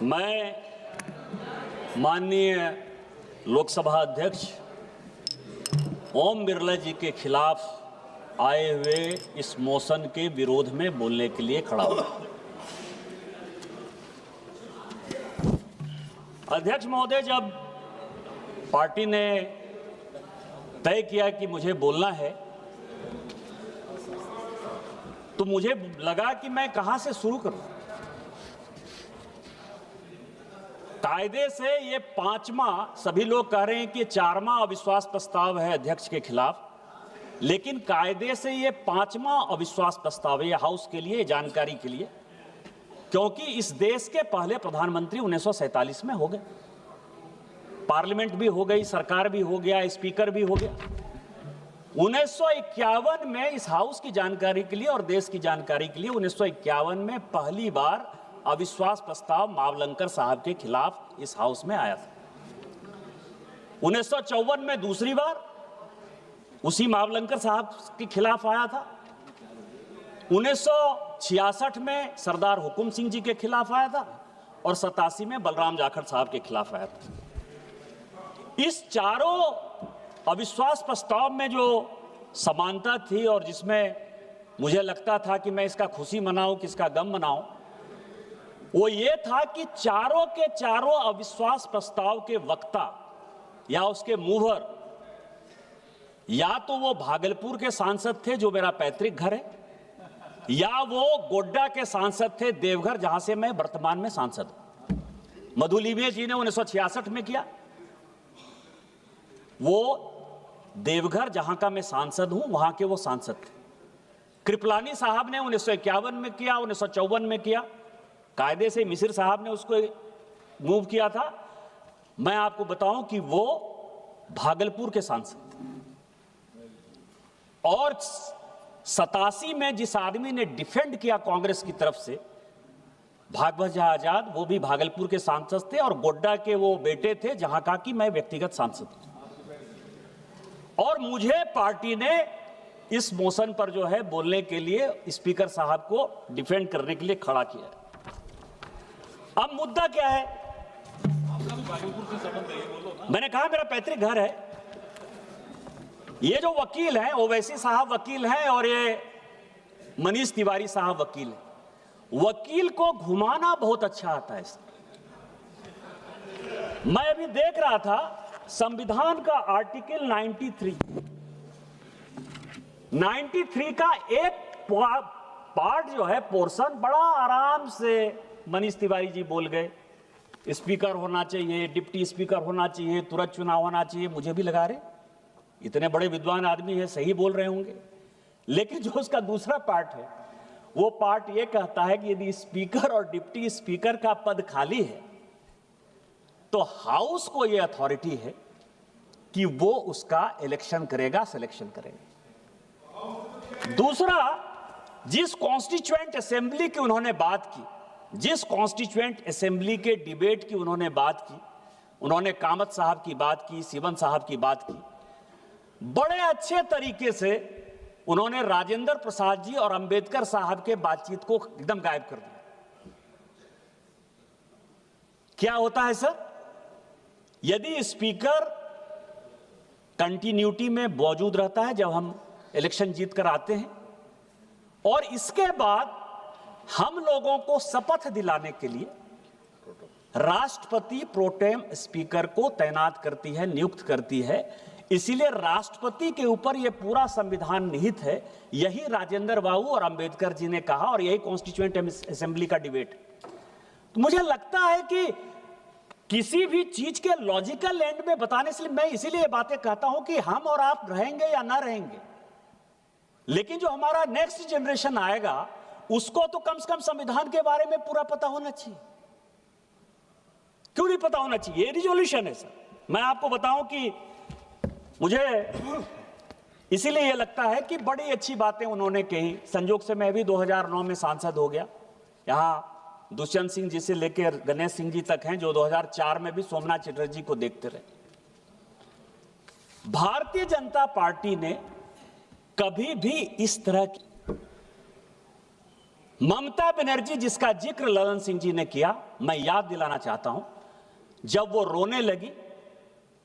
मैं माननीय लोकसभा अध्यक्ष ओम बिरला जी के खिलाफ आए हुए इस मोशन के विरोध में बोलने के लिए खड़ा हूं। अध्यक्ष महोदय, जब पार्टी ने तय किया कि मुझे बोलना है तो मुझे लगा कि मैं कहां से शुरू करूं। कायदे से ये पांचवा, सभी लोग कह रहे हैं कि चारवां अविश्वास प्रस्ताव है अध्यक्ष के खिलाफ, लेकिन कायदे से ये पांचवा अविश्वास प्रस्ताव है हाउस के लिए, जानकारी के लिए, क्योंकि इस देश के पहले प्रधानमंत्री 1947 में हो गए, पार्लियामेंट भी हो गई, सरकार भी हो गया, स्पीकर भी हो गया। 1951 में इस हाउस की जानकारी के लिए और देश की जानकारी के लिए 1951 में पहली बार अविश्वास प्रस्ताव मावलंकर साहब के खिलाफ इस हाउस में आया था। 1954 में दूसरी बार उसी मावलंकर साहब के खिलाफ आया था। 1966 में सरदार हुकुम सिंह जी के खिलाफ आया था और 87 में बलराम जाखड़ साहब के खिलाफ आया था। इस चारों अविश्वास प्रस्ताव में जो समानता थी और जिसमें मुझे लगता था कि मैं इसका खुशी मनाऊं कि इसका गम मनाऊं, वो ये था कि चारों के चारों अविश्वास प्रस्ताव के वक्ता या उसके मूवर या तो वो भागलपुर के सांसद थे जो मेरा पैतृक घर है, या वो गोड्डा के सांसद थे देवघर, जहां से मैं वर्तमान में सांसद हूं। मधु लीबिया जी ने 1966 में किया, वो देवघर जहां का मैं सांसद हूं वहां के वो सांसद थे। कृपलानी साहब ने 1951 में किया, 1954 में किया, कायदे से मिसिर साहब ने उसको मूव किया था। मैं आपको बताऊं कि वो भागलपुर के सांसद थे। और 87 में जिस आदमी ने डिफेंड किया कांग्रेस की तरफ से, भागवत आजाद, वो भी भागलपुर के सांसद थे और गोड्डा के वो बेटे थे जहां का कि मैं व्यक्तिगत सांसद हूं। और मुझे पार्टी ने इस मोशन पर जो है बोलने के लिए स्पीकर साहब को डिफेंड करने के लिए खड़ा किया है। अब मुद्दा क्या है? मैंने कहा मेरा पैतृक घर है। ये जो वकील हैं, ओवैसी साहब वकील हैं और ये मनीष तिवारी साहब वकील हैं। वकील को घुमाना बहुत अच्छा आता है। मैं अभी देख रहा था संविधान का आर्टिकल 93 का एक पार्ट जो है, पोर्शन, बड़ा आराम से मनीष तिवारी जी बोल गए। स्पीकर होना चाहिए, डिप्टी स्पीकर होना चाहिए, तुरंत चुनाव होना चाहिए। मुझे भी लगा रहे इतने बड़े विद्वान आदमी हैं, सही बोल रहे होंगे। लेकिन जो उसका दूसरा पार्ट है, वो पार्ट ये कहता है कि यदि स्पीकर और डिप्टी स्पीकर का पद खाली है तो हाउस को ये अथॉरिटी है कि वो उसका इलेक्शन करेगा, सिलेक्शन करेगा। दूसरा, जिस कॉन्स्टिट्यूएंट असेंबली की उन्होंने बात की, जिस कॉन्स्टिट्यूएंट असेंबली के डिबेट की उन्होंने बात की, उन्होंने कामत साहब की बात की, सिवन साहब की बात की, बड़े अच्छे तरीके से उन्होंने राजेंद्र प्रसाद जी और अंबेडकर साहब के बातचीत को एकदम गायब कर दिया। क्या होता है सर? यदि स्पीकर कंटिन्यूटी में मौजूद रहता है जब हम इलेक्शन जीत कर आते हैं, और इसके बाद हम लोगों को शपथ दिलाने के लिए राष्ट्रपति प्रोटेम स्पीकर को तैनात करती है, नियुक्त करती है। इसीलिए राष्ट्रपति के ऊपर यह पूरा संविधान निहित है। यही राजेंद्र बाबू और अंबेडकर जी ने कहा और यही कॉन्स्टिट्यूएंट असेंबली का डिबेट। तो मुझे लगता है कि किसी भी चीज के लॉजिकल एंड में बताने से मैं इसीलिए बातें कहता हूं कि हम और आप रहेंगे या ना रहेंगे, लेकिन जो हमारा नेक्स्ट जनरेशन आएगा उसको तो कम से कम संविधान के बारे में पूरा पता होना चाहिए। क्यों नहीं पता होना चाहिए? ये रिजोल्यूशन है सर। मैं आपको बताऊं कि मुझे इसीलिए यह लगता है कि बड़ी अच्छी बातें उन्होंने कही। संजोग से मैं भी 2009 में सांसद हो गया। यहां दुष्यंत सिंह जी से लेकर गणेश सिंह जी तक हैं जो 2004 में भी सोमनाथ चटर्जी को देखते रहे। भारतीय जनता पार्टी ने कभी भी इस तरह की, ममता बनर्जी जिसका जिक्र ललन सिंह जी ने किया, मैं याद दिलाना चाहता हूं, जब वो रोने लगी,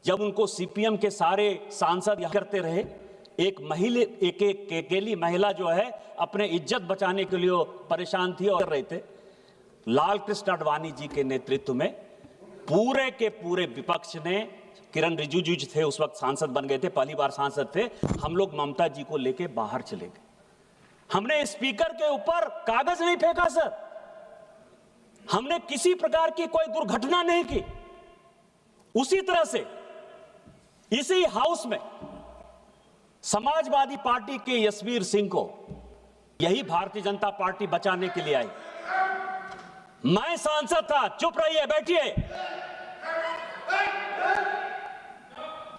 जब उनको सीपीएम के सारे सांसद करते रहे, एक अकेली महिला जो है अपने इज्जत बचाने के लिए परेशान थी और कर रहे थे, लाल कृष्ण आडवाणी जी के नेतृत्व में पूरे के पूरे विपक्ष ने, किरण रिजिजू जी थे उस वक्त सांसद बन गए थे, पहली बार सांसद थे, हम लोग ममता जी को लेके बाहर चले गए। हमने स्पीकर के ऊपर कागज नहीं फेंका सर, हमने किसी प्रकार की कोई दुर्घटना नहीं की। उसी तरह से इसी हाउस में समाजवादी पार्टी के यशवीर सिंह को यही भारतीय जनता पार्टी बचाने के लिए आई। मैं सांसद था, चुप रहिए, बैठिए।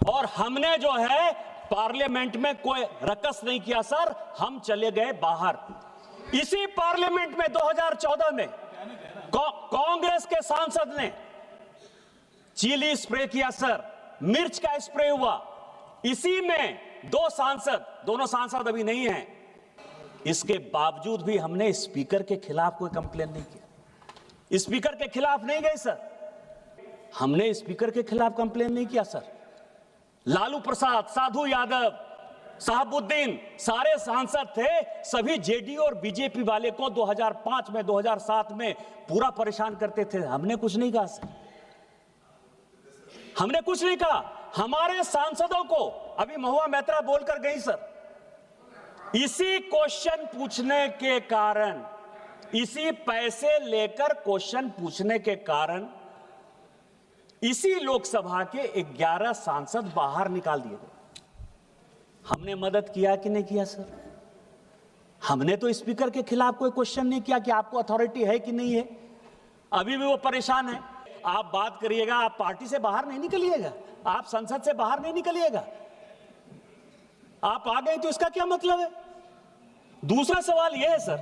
और हमने जो है पार्लियामेंट में कोई रकस नहीं किया सर, हम चले गए बाहर। इसी पार्लियामेंट में 2014 में कांग्रेस के सांसद ने चिली स्प्रे किया सर, मिर्च का स्प्रे हुआ। इसी में दोनों सांसद अभी नहीं हैं, इसके बावजूद भी हमने स्पीकर के खिलाफ कोई कंप्लेन नहीं किया। स्पीकर के खिलाफ नहीं गए सर, हमने स्पीकर के खिलाफ कंप्लेन नहीं किया सर। लालू प्रसाद, साधु यादव, साहबुद्दीन सारे सांसद थे, सभी जेडीयू और बीजेपी वाले को 2005 में 2007 में पूरा परेशान करते थे। हमने कुछ नहीं कहा सर, हमने कुछ नहीं कहा। हमारे सांसदों को अभी महुआ मैत्रा बोलकर गई सर, इसी क्वेश्चन पूछने के कारण, इसी पैसे लेकर क्वेश्चन पूछने के कारण इसी लोकसभा के 11 सांसद बाहर निकाल दिए गए। हमने मदद किया कि नहीं किया सर? हमने तो स्पीकर के खिलाफ कोई क्वेश्चन नहीं किया कि आपको अथॉरिटी है कि नहीं है। अभी भी वो परेशान है। आप बात करिएगा, आप पार्टी से बाहर नहीं निकलिएगा, आप संसद से बाहर नहीं निकलिएगा, आप आ गए तो इसका क्या मतलब है? दूसरा सवाल यह है सर,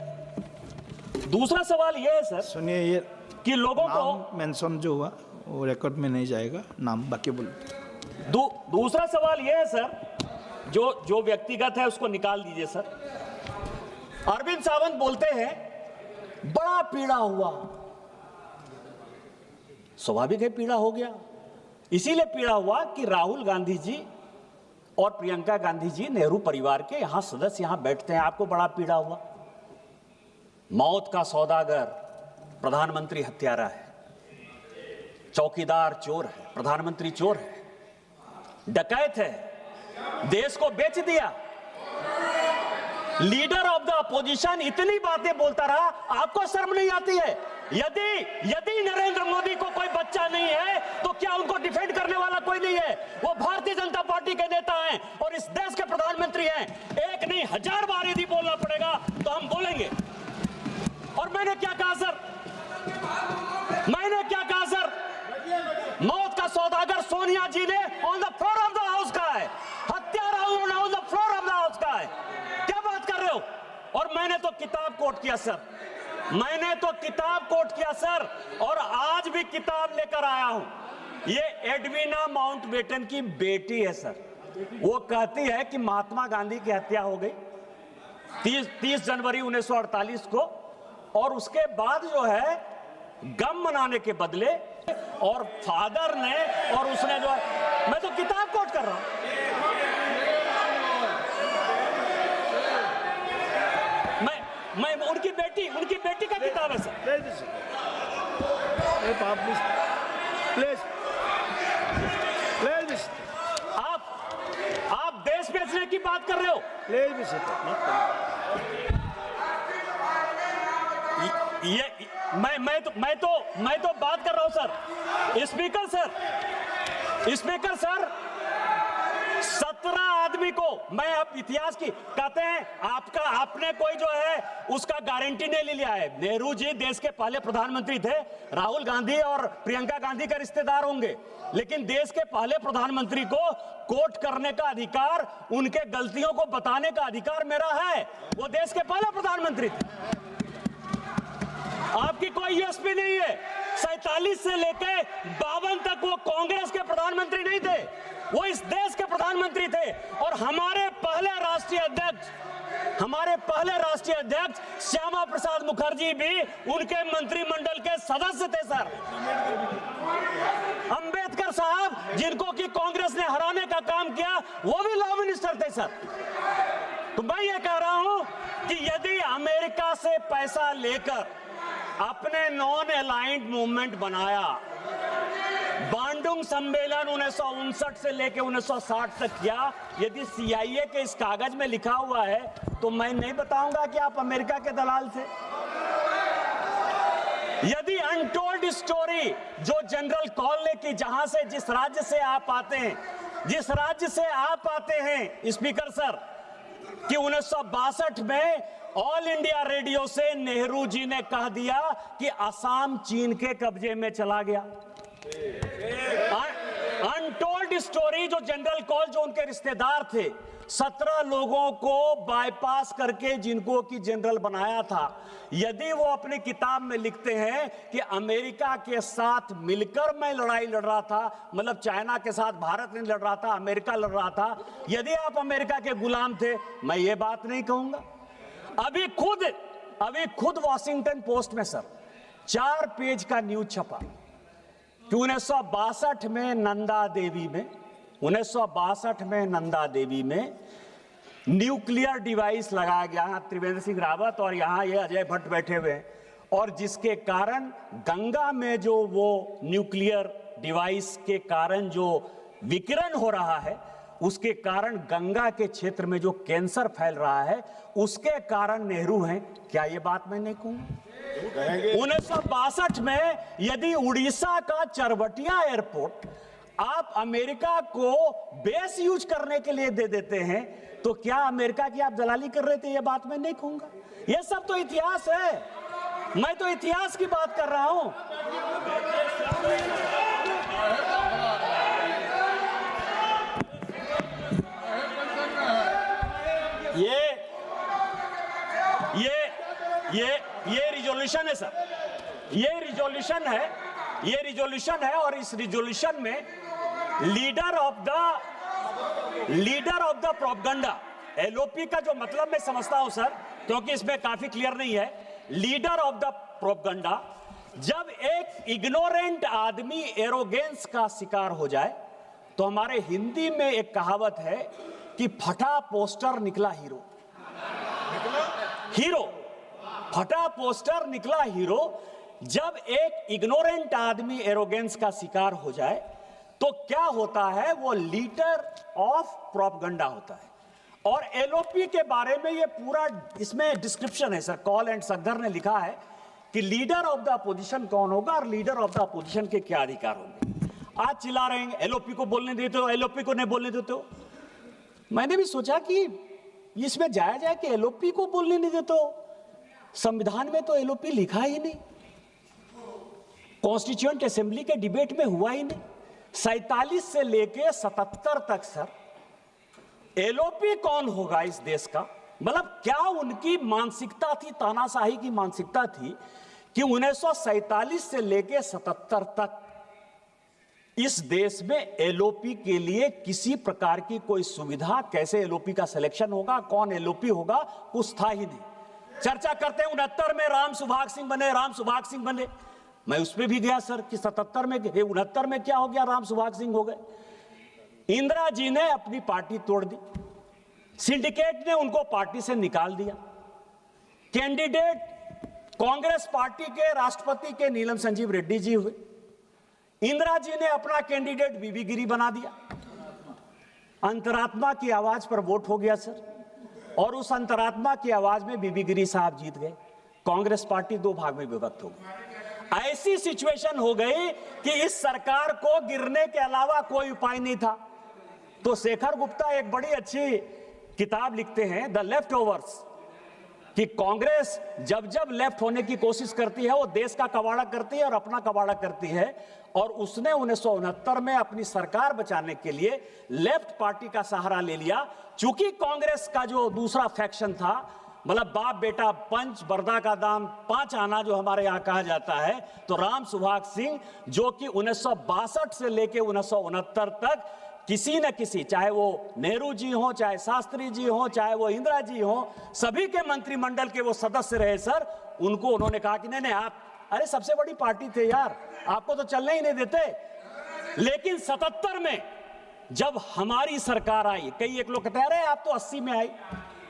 दूसरा सवाल यह है सर, सुनिए, ये कि लोगों को मेंशन जो हुआ वो रिकॉर्ड में नहीं जाएगा, नाम बाकी बोलो। दूसरा सवाल यह है सर, जो व्यक्तिगत है उसको निकाल दीजिए सर। अरविंद सावंत बोलते हैं बड़ा पीड़ा हुआ, स्वाभाविक है पीड़ा हो गया। इसीलिए पीड़ा हुआ कि राहुल गांधी जी और प्रियंका गांधी जी नेहरू परिवार के यहां सदस्य यहां बैठते हैं, आपको बड़ा पीड़ा हुआ। मौत का सौदागर प्रधानमंत्री हत्यारा है, चौकीदार चोर है, प्रधानमंत्री चोर है, डकैत है, देश को बेच दिया। लीडर ऑफ द अपोजिशन इतनी बातें बोलता रहा, आपको शर्म नहीं आती है? यदि नरेंद्र मोदी को कोई बच्चा नहीं है तो क्या उनको डिफेंड करने वाला कोई नहीं है? वो भारतीय जनता पार्टी के नेता हैं और इस देश के प्रधानमंत्री हैं। एक नहीं 1000 बार यदि बोलना पड़ेगा तो हम बोलेंगे। और मैंने क्या कहा सर? मैंने क्या कहा सर? मौत का सौदागर सोनिया जी ने on the floor of the house कहा है, हत्यारा उन्होंने on the floor of the house कहा है। क्या बात कर रहे हो? और मैंने तो किताब कोट किया सर, मैंने तो किताब कोट किया सर, और आज भी किताब लेकर आया हूं। ये एडविना माउंटबेटन की बेटी है सर, वो कहती है कि महात्मा गांधी की हत्या हो गई 30 जनवरी 1948 को, और उसके बाद जो है गम मनाने के बदले और फादर ने और उसने जो है, मैं तो किताब कोट कर रहा हूं। मैं उनकी बेटी का किताब है सर। आप देश बेचने की बात कर रहे हो? मैं तो बात कर रहा हूं सर। स्पीकर सर 17 आदमी को मैं अब इतिहास की कहते हैं, आपने कोई जो है उसका गारंटी नहीं ले लिया है। नेहरू जी देश के पहले प्रधानमंत्री थे, राहुल गांधी और प्रियंका गांधी के रिश्तेदार होंगे, लेकिन देश के पहले प्रधानमंत्री को कोर्ट करने का अधिकार, उनके गलतियों को बताने का अधिकार मेरा है। वो देश के पहले प्रधानमंत्री थे। आपकी कोई यूएसपी नहीं है। 47 से लेकर 52 तक वो कांग्रेस के प्रधानमंत्री नहीं थे, वो इस देश के प्रधानमंत्री थे। और हमारे पहले राष्ट्रीय अध्यक्ष हमारे पहले राष्ट्रीय अध्यक्ष श्यामा प्रसाद मुखर्जी भी उनके मंत्रिमंडल के सदस्य थे सर। अंबेडकर साहब, जिनको कि कांग्रेस ने हराने का काम किया, वो भी लॉ मिनिस्टर थे सर। तो मैं ये कह रहा हूं कि यदि अमेरिका से पैसा लेकर अपने नॉन अलाइंड मूवमेंट बनाया, बांडुंग सम्मेलन 1959 से लेकर 1960 तक किया, यदि CIA के इस कागज में लिखा हुआ है तो मैं नहीं बताऊंगा कि आप अमेरिका के दलाल थे। यदि अनटोल्ड स्टोरी जो जनरल कॉल ने की, जहां से जिस राज्य से आप आते हैं, जिस राज्य से आप आते हैं स्पीकर सर, कि 1962 में ऑल इंडिया रेडियो से नेहरू जी ने कह दिया कि असम चीन के कब्जे में चला गया। अनटोल्ड स्टोरी जो जनरल कॉल, जो उनके रिश्तेदार थे, 17 लोगों को बाईपास करके जिनको कि जनरल बनाया था, यदि वो अपनी किताब में लिखते हैं कि अमेरिका के साथ मिलकर मैं लड़ाई लड़ रहा था, मतलब चाइना के साथ भारत नहीं लड़ रहा था, अमेरिका लड़ रहा था, यदि आप अमेरिका के गुलाम थे, मैं ये बात नहीं कहूंगा। अभी खुद वॉशिंगटन पोस्ट में सर 4 पेज का न्यूज छपा कि 1962 में नंदा देवी में न्यूक्लियर डिवाइस लगाया गया। त्रिवेंद्र सिंह रावत और यहाँ ये अजय भट्ट बैठे हुए हैं, और जिसके कारण गंगा में जो वो न्यूक्लियर डिवाइस के कारण जो विकिरण हो रहा है, उसके कारण गंगा के क्षेत्र में जो कैंसर फैल रहा है, उसके कारण नेहरू हैं। क्या ये बात मैं नहीं कहूंगा? 1962 में यदि उड़ीसा का चरबटिया एयरपोर्ट आप अमेरिका को बेस यूज करने के लिए दे देते हैं, तो क्या अमेरिका की आप दलाली कर रहे थे? ये बात मैं नहीं कहूंगा। ये सब तो इतिहास है, मैं तो इतिहास की बात कर रहा हूं। ये रिजोल्यूशन है सर, ये रिजोल्यूशन है और इस रिजोल्यूशन में leader of the propaganda, LOP का जो मतलब मैं समझता हूं सर, क्योंकि इसमें काफी क्लियर नहीं है, लीडर ऑफ द प्रोपगंडा, जब एक इग्नोरेंट आदमी एरोगेंस का शिकार हो जाए, तो हमारे हिंदी में एक कहावत है कि फटा पोस्टर निकला हीरो। फटा पोस्टर निकला हीरो। जब एक इग्नोरेंट आदमी एरोगेंस का शिकार हो जाए तो क्या होता है? वो लीडर ऑफ प्रोपगंडा होता है। और LOP के बारे में ये पूरा इसमें डिस्क्रिप्शन है सर, कॉल एंड सगदर ने लिखा है कि लीडर ऑफ द अपोजिशन कौन होगा और लीडर ऑफ द अपोजिशन के क्या अधिकार होंगे। आज चिल्ला रहे हैं LOP को बोलने देते हो, LOP को नहीं बोलने देते हो। मैंने भी सोचा कि इसमें जाया जाए कि LOP को बोलने नहीं देते हो। संविधान में तो LOP लिखा ही नहीं, कॉन्स्टिट्यूएंट असेंबली के डिबेट में हुआ ही नहीं। 47 से लेके 77 तक सर LOP कौन होगा इस देश का? मतलब क्या उनकी मानसिकता थी, तानाशाही की मानसिकता थी कि 1947 से लेके 77 तक इस देश में LOP के लिए किसी प्रकार की कोई सुविधा, कैसे LOP का सिलेक्शन होगा, कौन LOP होगा, कुछ था ही नहीं। चर्चा करते हैं 69 में राम सुभाग सिंह बने, मैं उस पर भी गया सर कि 77 में 69 में क्या हो गया, राम सुभाग सिंह हो गए। इंदिरा जी ने अपनी पार्टी तोड़ दी, सिंडिकेट ने उनको पार्टी से निकाल दिया। कैंडिडेट कांग्रेस पार्टी के राष्ट्रपति के नीलम संजीव रेड्डी जी हुए। इंदिरा जी ने अपना कैंडिडेट बीबी गिरी बना दिया। अंतरात्मा की आवाज पर वोट हो गया सर, और उस अंतरात्मा की आवाज में बीबी गिरी साहब जीत गए। कांग्रेस पार्टी 2 भाग में विभक्त हो गई। ऐसी सिचुएशन हो गई कि इस सरकार को गिरने के अलावा कोई उपाय नहीं था। तो शेखर गुप्ता एक बड़ी अच्छी किताब लिखते हैं, द लेफ्ट ओवर्स, कि कांग्रेस जब जब लेफ्ट होने की कोशिश करती है वो देश का कबाड़ा करती है और अपना कबाड़ा करती है। और उसने 1969 में अपनी सरकार बचाने के लिए लेफ्ट पार्टी का सहारा ले लिया। चूंकि कांग्रेस का जो दूसरा फैक्शन था, मतलब बाप बेटा पंच, बरदा का दाम 5 आना जो हमारे यहां कहा जाता है, तो राम सुभाग सिंह जो कि 1962 से लेकर 1969 तक किसी न किसी, चाहे वो नेहरू जी हो, चाहे शास्त्री जी हो, चाहे वो इंदिरा जी हो, सभी के मंत्रिमंडल के वो सदस्य रहे सर, उनको उन्होंने कहा कि नहीं नहीं आप, अरे सबसे बड़ी पार्टी थे यार, आपको तो चलने ही नहीं देते। लेकिन 77 में जब हमारी सरकार आई, कई एक लोग कहते हैं अरे आप तो 80 में आई,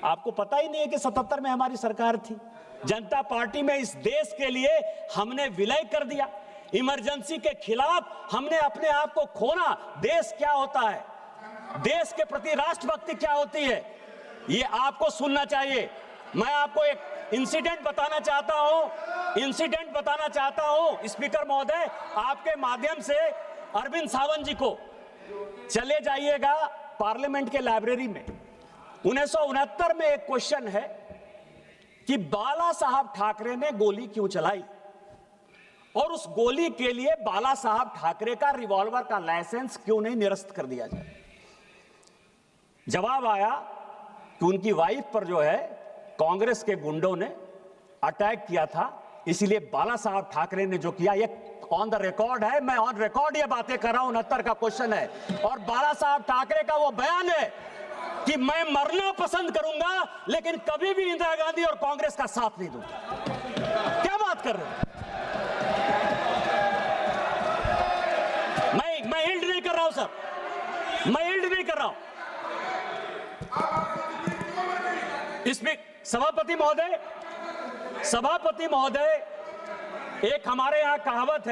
आपको पता ही नहीं है कि 77 में हमारी सरकार थी। जनता पार्टी में इस देश के लिए हमने विलय कर दिया, इमरजेंसी के खिलाफ हमने अपने आप को खोना। देश क्या होता है, देश के प्रति राष्ट्रभक्ति क्या होती है, ये आपको सुनना चाहिए। मैं आपको एक इंसिडेंट बताना चाहता हूं स्पीकर महोदय, आपके माध्यम से अरविंद सावंत जी को, चले जाइएगा पार्लियामेंट के लाइब्रेरी में। 1969 में एक क्वेश्चन है कि बाला साहब ठाकरे ने गोली क्यों चलाई और उस गोली के लिए बाला साहब ठाकरे का रिवॉल्वर का लाइसेंस क्यों नहीं निरस्त कर दिया जाए। जवाब आया कि उनकी वाइफ पर जो है कांग्रेस के गुंडों ने अटैक किया था, इसलिए बाला साहब ठाकरे ने जो किया, ये ऑन द रिकॉर्ड है, मैं ऑन रिकॉर्ड ये बातें कर रहा हूं, 69 का क्वेश्चन है। और बाला साहब ठाकरे का वो बयान है कि मैं मरना पसंद करूंगा लेकिन कभी भी इंदिरा गांधी और कांग्रेस का साथ नहीं दूंगा। क्या बात कर रहे हैं? मैं हिल्ड नहीं कर रहा हूं सर, मैं हिल्ड नहीं कर रहा हूं। इसमें सभापति महोदय, एक हमारे यहां कहावत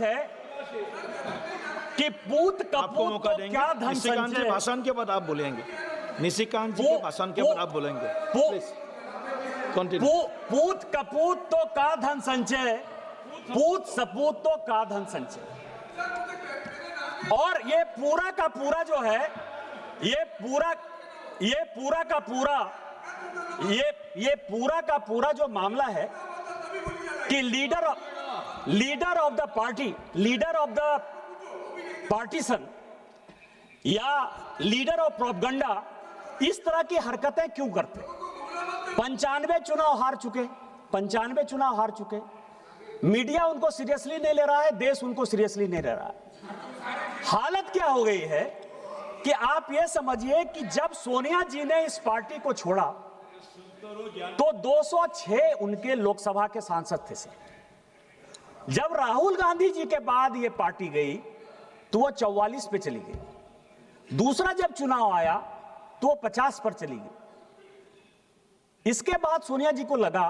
है, कि पूत कपूत को क्या धन संचय। भाषण के बाद आप बोलेंगे, निशिकांत जी के भाषण के बाद आप बोलेंगे। पूत कपूत तो का धन संचय, पूत सपूत तो का धन संचय। और ये पूरा का पूरा जो है, ये पूरा का पूरा जो मामला है कि leader of the party, leader of the partition या लीडर ऑफ प्रोपगंडा इस तरह की हरकतें क्यों करते? 95 चुनाव हार चुके, मीडिया उनको सीरियसली नहीं ले रहा है, देश उनको सीरियसली नहीं ले रहा है। हालत क्या हो गई है कि आप ये समझिए कि जब सोनिया जी ने इस पार्टी को छोड़ा तो 206 उनके लोकसभा के सांसद थे सर। जब राहुल गांधी जी के बाद ये पार्टी गई तो वो 44 पे चली गई। दूसरा जब चुनाव आया तो वो 50 पर चली गई। इसके बाद सोनिया जी को लगा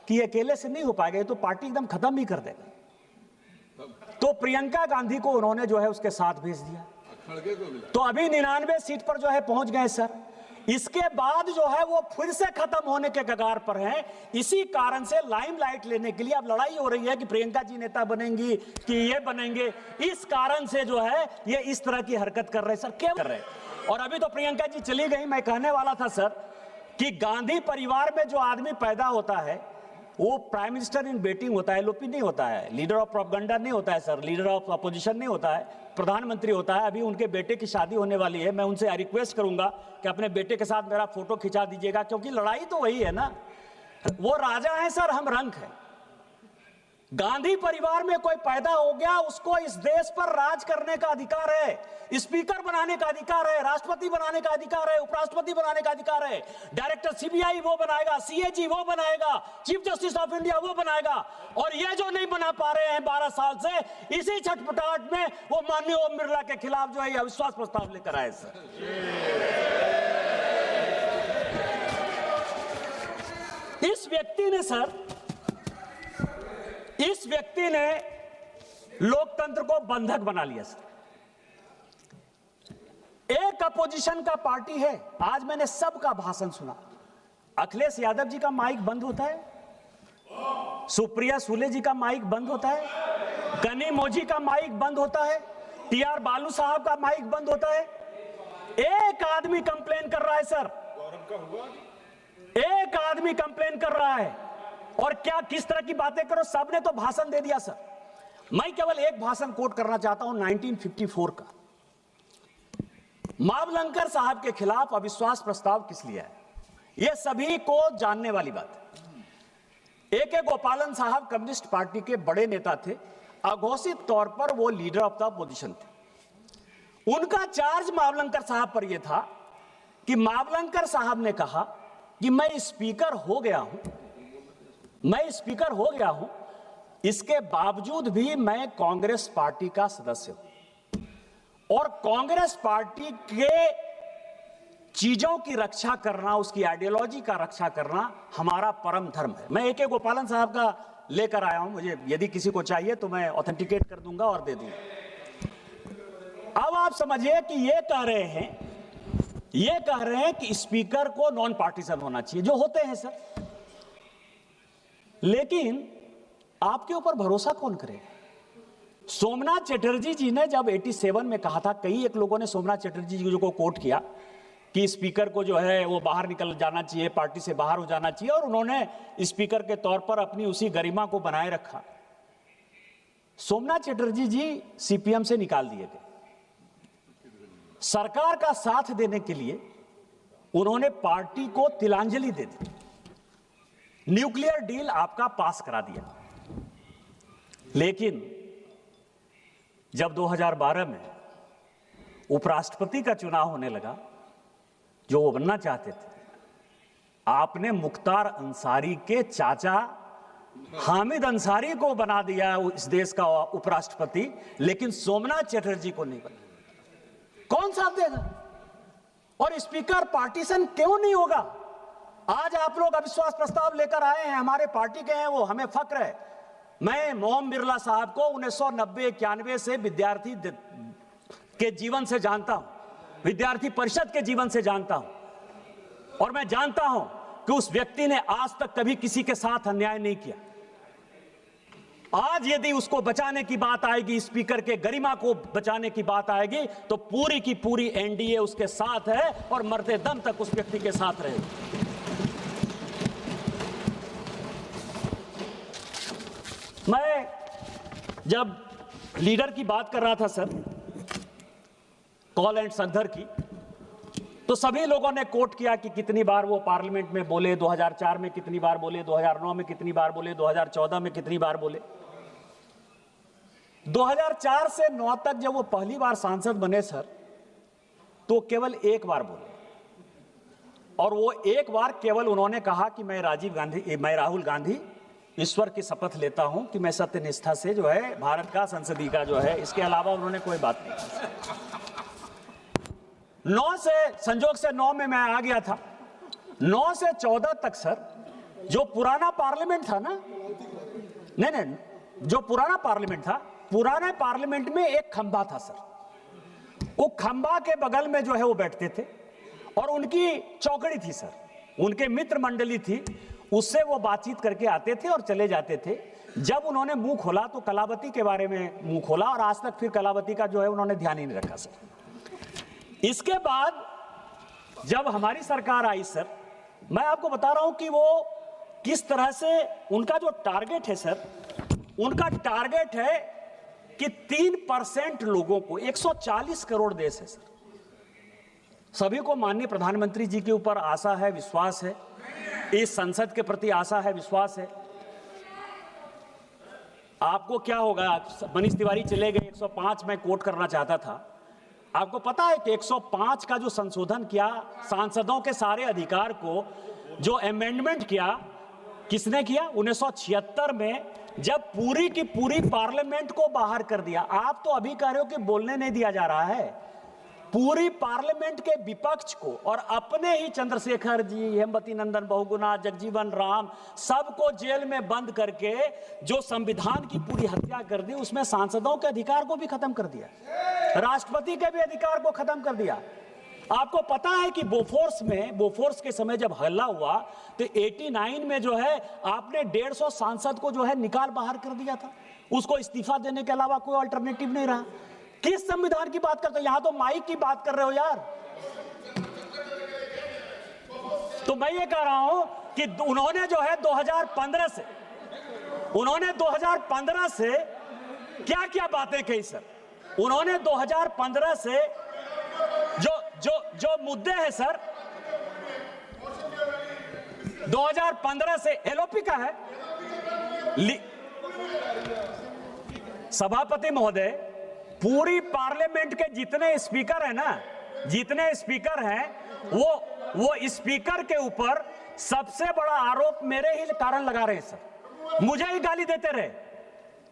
कि अकेले से नहीं हो पाएगा, ये तो पार्टी एकदम खत्म ही कर देगा, तो प्रियंका गांधी को उन्होंने जो है उसके साथ भेज दिया। तो अभी 99 सीट पर जो है पहुंच गए सर। इसके बाद जो है वो फिर से खत्म होने के कगार पर हैं। इसी कारण से लाइमलाइट लेने के लिए अब लड़ाई हो रही है कि प्रियंका जी नेता बनेंगी कि ये बनेंगे। इस कारण से जो है ये इस तरह की हरकत कर रहे सर। क्या कर रहे? और अभी तो प्रियंका जी चली गई। मैं कहने वाला था सर कि गांधी परिवार में जो आदमी पैदा होता है वो प्राइम मिनिस्टर इन वेटिंग होता है, एलओपी नहीं होता है, लीडर ऑफ प्रोपगंडा नहीं होता है सर, लीडर ऑफ अपोजिशन नहीं होता है, प्रधानमंत्री होता है। अभी उनके बेटे की शादी होने वाली है, मैं उनसे रिक्वेस्ट करूंगा कि अपने बेटे के साथ मेरा फोटो खिंचा दीजिएगा, क्योंकि लड़ाई तो वही है ना। वो राजा है सर, हम रंक हैं। गांधी परिवार में कोई पैदा हो गया, उसको इस देश पर राज करने का अधिकार है, स्पीकर बनाने का अधिकार है, राष्ट्रपति बनाने का अधिकार है, उपराष्ट्रपति बनाने का अधिकार है, डायरेक्टर सीबीआई वो बनाएगा, सीएजी वो बनाएगा, चीफ जस्टिस ऑफ इंडिया वो बनाएगा। और ये जो नहीं बना पा रहे हैं 12 साल से, इसी छटपटाहट में वो माननीय ओम बिरला के खिलाफ जो है अविश्वास प्रस्ताव लेकर आए सर। इस व्यक्ति ने लोकतंत्र को बंधक बना लिया सर। एक अपोजिशन का पार्टी है, आज मैंने सबका भाषण सुना। अखिलेश यादव जी का माइक बंद होता है, सुप्रिया सुले जी का माइक बंद होता है, गनी मोजी का माइक बंद होता है, टीआर बालू साहब का माइक बंद होता है। एक आदमी कंप्लेन कर रहा है सर, एक आदमी कंप्लेन कर रहा है। और क्या किस तरह की बातें करो, सबने तो भाषण दे दिया सर। मैं केवल एक भाषण कोट करना चाहता हूं 1954 का। मावलंकर साहब के खिलाफ अविश्वास प्रस्ताव किस लिए है, यह सभी को जानने वाली बात है। ए के गोपालन साहब कम्युनिस्ट पार्टी के बड़े नेता थे, अघोषित तौर पर वो लीडर ऑफ द अपोजिशन थे। उनका चार्ज मावलंकर साहब पर यह था कि मावलंकर साहब ने कहा कि मैं स्पीकर हो गया हूं, इसके बावजूद भी मैं कांग्रेस पार्टी का सदस्य हूं और कांग्रेस पार्टी के चीजों की रक्षा करना, उसकी आइडियोलॉजी का रक्षा करना हमारा परम धर्म है। मैं AK गोपालन साहब का लेकर आया हूं, मुझे यदि किसी को चाहिए तो मैं ऑथेंटिकेट कर दूंगा और दे दूंगा। अब आप समझिए कि ये कह रहे हैं कि स्पीकर को नॉन पार्टीसन होना चाहिए, जो होते हैं सर, लेकिन आपके ऊपर भरोसा कौन करे? सोमनाथ चटर्जी जी ने जब 87 में कहा था, कई एक लोगों ने सोमनाथ चटर्जी जी को कोट किया कि स्पीकर को जो है वो बाहर निकल जाना चाहिए, पार्टी से बाहर हो जाना चाहिए, और उन्होंने स्पीकर के तौर पर अपनी उसी गरिमा को बनाए रखा। सोमनाथ चटर्जी जी CPM से निकाल दिए गए। सरकार का साथ देने के लिए उन्होंने पार्टी को तिलांजलि दे दी, न्यूक्लियर डील आपका पास करा दिया। लेकिन जब 2012 में उपराष्ट्रपति का चुनाव होने लगा, जो वो बनना चाहते थे, आपने मुख्तार अंसारी के चाचा हामिद अंसारी को बना दिया इस देश का उपराष्ट्रपति, लेकिन सोमनाथ चटर्जी को नहीं बना। कौन साथ देगा? और स्पीकर पार्टीशन क्यों नहीं होगा? आज आप लोग अविश्वास प्रस्ताव लेकर आए हैं, हमारे पार्टी के हैं वो, हमें फक्र है। मैं मोहन बिरला साहब को 1990-91 से विद्यार्थी के जीवन से जानता हूं, विद्यार्थी परिषद के जीवन से जानता हूं, और मैं जानता हूं कि उस व्यक्ति ने आज तक कभी किसी के साथ अन्याय नहीं किया। आज यदि उसको बचाने की बात आएगी, स्पीकर के गरिमा को बचाने की बात आएगी, तो पूरी की पूरी NDA उसके साथ है और मरते दम तक उस व्यक्ति के साथ रहेगी। मैं जब लीडर की बात कर रहा था सर, कॉल एंड संदर की, तो सभी लोगों ने कोट किया कि कितनी बार वो पार्लियामेंट में बोले, 2004 में कितनी बार बोले, 2009 में कितनी बार बोले, 2014 में कितनी बार बोले। 2004 से 9 तक जब वो पहली बार सांसद बने सर, तो केवल एक बार बोले, और वो एक बार केवल उन्होंने कहा कि मैं राहुल गांधी ईश्वर की शपथ लेता हूं कि मैं सत्यनिष्ठा से जो है भारत का संसदीय का जो है, इसके अलावा उन्होंने कोई बात नहीं की। 9 से संजोग से 9 में मैं आ गया था। 9 से 14 तक सर, जो पुराना पार्लियामेंट था ना, नहीं, जो पुराना पार्लियामेंट था, पुराने पार्लियामेंट में एक खंबा था सर। वो खंबा के बगल में जो है वो बैठते थे, और उनकी चौकड़ी थी सर, उनके मित्र मंडली थी, उससे वो बातचीत करके आते थे और चले जाते थे। जब उन्होंने मुंह खोला तो कलावती के बारे में मुंह खोला, और आज तक फिर कलावती का जो है उन्होंने ध्यान ही नहीं रखा सर। इसके बाद जब हमारी सरकार आई सर, मैं आपको बता रहा हूं कि वो किस तरह से उनका जो टारगेट है सर, उनका टारगेट है कि 3% लोगों को, 140 करोड़ देश है सर, सभी को माननीय प्रधानमंत्री जी के ऊपर आशा है, विश्वास है, इस संसद के प्रति आशा है, विश्वास है। आपको क्या होगा, मनीष तिवारी चले गए, 105 में कोट करना चाहता था। आपको पता है कि 105 का जो संशोधन किया, सांसदों के सारे अधिकार को जो अमेंडमेंट किया, किसने किया? 1976 में, जब पूरी की पूरी पार्लियामेंट को बाहर कर दिया। आप तो अभी कह रहे हो कि बोलने नहीं दिया जा रहा है। पूरी पार्लियामेंट के विपक्ष को और अपने ही चंद्रशेखर जी, हेमवती नंदन बहुगुणा, जगजीवन राम, सबको जेल में बंद करके जो संविधान की पूरी हत्या कर दी, उसमें सांसदों के अधिकार को भी खत्म कर दिया, राष्ट्रपति के भी अधिकार को खत्म कर दिया। आपको पता है कि बोफोर्स के समय जब हल्ला हुआ तो 89 में जो है आपने 150 सांसद को जो है निकाल बाहर कर दिया था। उसको इस्तीफा देने के अलावा कोई अल्टरनेटिव नहीं रहा। किस संविधान की बात करते हो? यहां तो माइक की बात कर रहे हो यार। तो मैं ये कह रहा हूं कि उन्होंने जो है 2015 से क्या क्या बातें कही सर। उन्होंने 2015 से जो मुद्दे हैं सर, 2015 से एलओपी का है, सभापति महोदय, पूरी पार्लियामेंट के जितने स्पीकर हैं ना, जितने स्पीकर हैं, वो स्पीकर के ऊपर सबसे बड़ा आरोप मेरे ही कारण लगा रहे हैं सर, मुझे ही गाली देते रहे।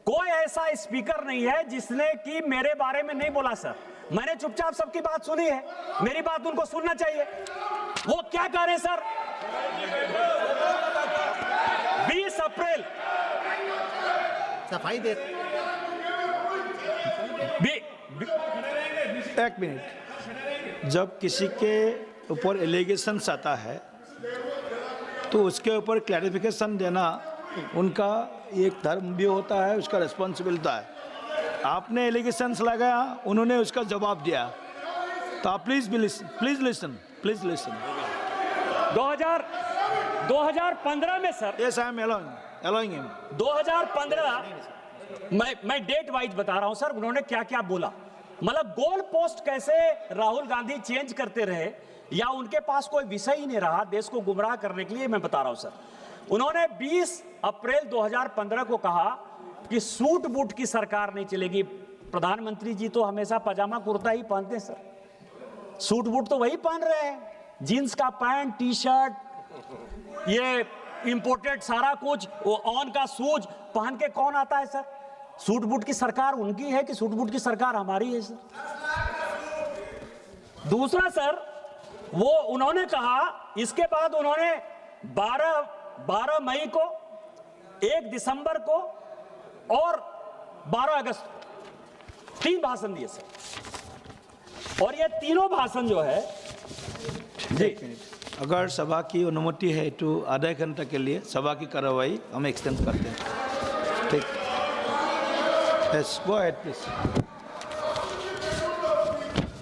कोई ऐसा स्पीकर नहीं है जिसने कि मेरे बारे में नहीं बोला सर। मैंने चुपचाप सबकी बात सुनी है, मेरी बात उनको सुनना चाहिए। वो क्या कह रहे हैं सर? 20 अप्रैल सफाई दे। एक मिनट, जब किसी के ऊपर एलिगेशंस आता है तो उसके ऊपर क्लैरिफिकेशन देना उनका एक धर्म भी होता है, उसका रिस्पॉन्सिबिलिटी है। आपने एलिगेशंस लगाया, उन्होंने उसका जवाब दिया, तो आप प्लीज लिसन 2015 में sir, yes I am allowing him. 2015 मैं डेट वाइज बता रहा हूं सर, उन्होंने क्या क्या बोला, मतलब गोल पोस्ट कैसे राहुल गांधी चेंज करते रहे, या उनके पास कोई विषय ही नहीं रहा देश को गुमराह करने के लिए, मैं बता रहा हूं सर। उन्होंने 20 अप्रैल 2015 को कहा कि सूट बूट की सरकार नहीं चलेगी। प्रधानमंत्री जी तो हमेशा पजामा कुर्ता ही पहनते हैं सर, सूट बूट तो वही पहन रहे हैं, जीन्स का पैंट, टी शर्ट, ये इंपोर्टेड सारा कुछ, वो ऑन का शूज पहन के कौन आता है सर? सूट बूट की सरकार उनकी है कि सूट बूट की सरकार हमारी है सर? दूसरा सर, वो उन्होंने कहा, इसके बाद उन्होंने 12 मई को, 1 दिसंबर को और 12 अगस्त को 3 भाषण दिए सर। और ये तीनों भाषण जो है जी, अगर सभा की अनुमति है तो आधा घंटा के लिए सभा की कार्रवाई हम एक्सटेंड करते हैं। ठीक, यस, गो अहेड प्लीज।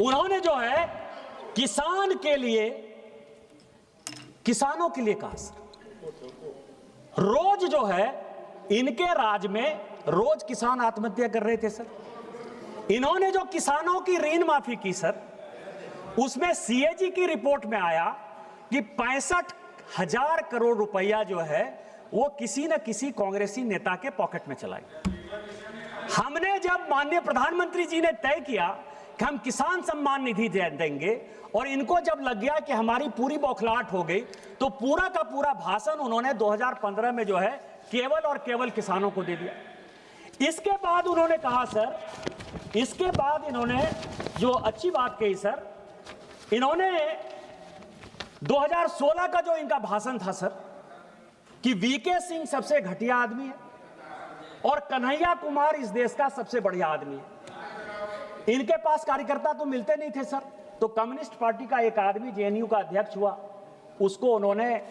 उन्होंने जो है किसानों के लिए कहा सर, रोज जो है इनके राज में रोज किसान आत्महत्या कर रहे थे सर। इन्होंने जो किसानों की ऋण माफी की सर, उसमें सीएजी की रिपोर्ट में आया कि 65,000 करोड़ रुपया जो है वो किसी न किसी कांग्रेसी नेता के पॉकेट में चला गया। हमने जब माननीय प्रधानमंत्री जी ने तय किया कि हम किसान सम्मान निधि देंगे, और इनको जब लग गया कि हमारी पूरी बौखलाहट हो गई, तो पूरा का पूरा भाषण उन्होंने 2015 में जो है केवल और केवल किसानों को दे दिया। इसके बाद उन्होंने कहा सर, इसके बाद इन्होंने जो अच्छी बात कही सर, इन्होंने 2016 का जो इनका भाषण था सर, कि वीके सिंह सबसे घटिया आदमी है और कन्हैया कुमार इस देश का सबसे बढ़िया आदमी है। इनके पास कार्यकर्ता तो मिलते नहीं थे सर, तो कम्युनिस्ट पार्टी का एक आदमी जेएनयू का अध्यक्ष हुआ, उसको उन्होंने